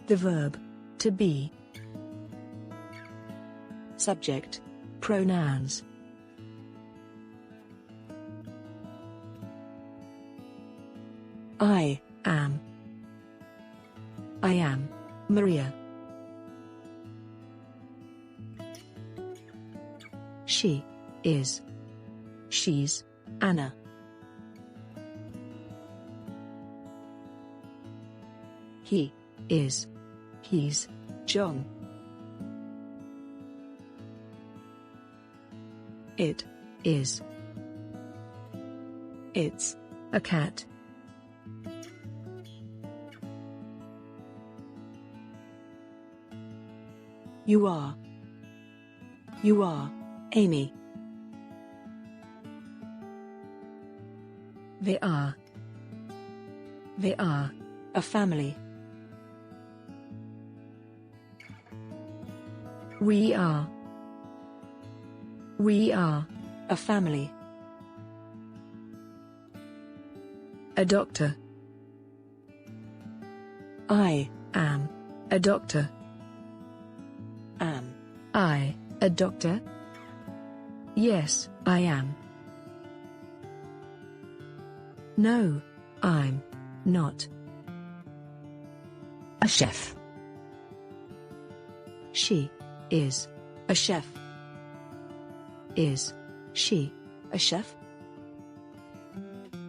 The verb, to be. Subject, pronouns. I am. I am Maria. She is. She's Anna. He is. He's John. It is. It's a cat. You are. You are Amy. They are. They are a family. We are. We are a family. A doctor. I am a doctor. Am I a doctor? Yes, I am. No, I'm not. A chef. She is a chef. Is she a chef?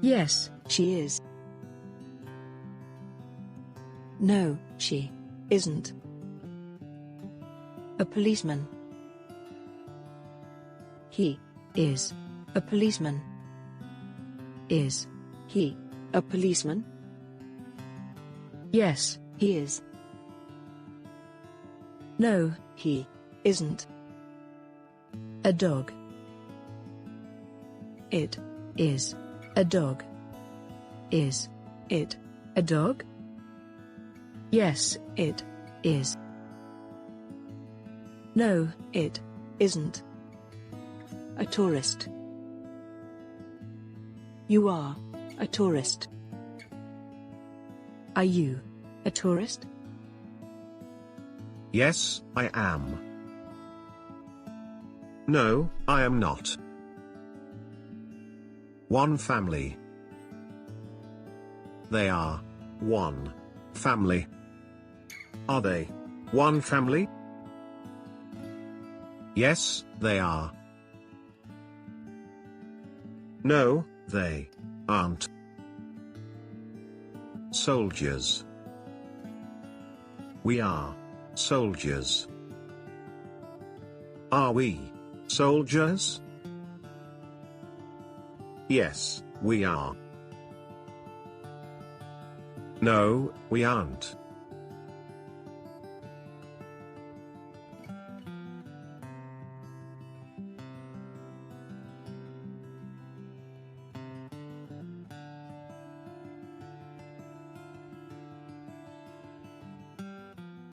Yes, she is. No, she isn't. A policeman. He is a policeman. Is he a policeman? Yes, he is. No, he isn't. A dog. It is a dog. Is it a dog? Yes, it is. No, it isn't. A tourist. You are a tourist. Are you a tourist? Yes, I am. No, I am not. One family. They are one family. Are they one family? Yes, they are. No, they aren't. Soldiers. We are soldiers. Are we soldiers? Yes, we are. No, we aren't.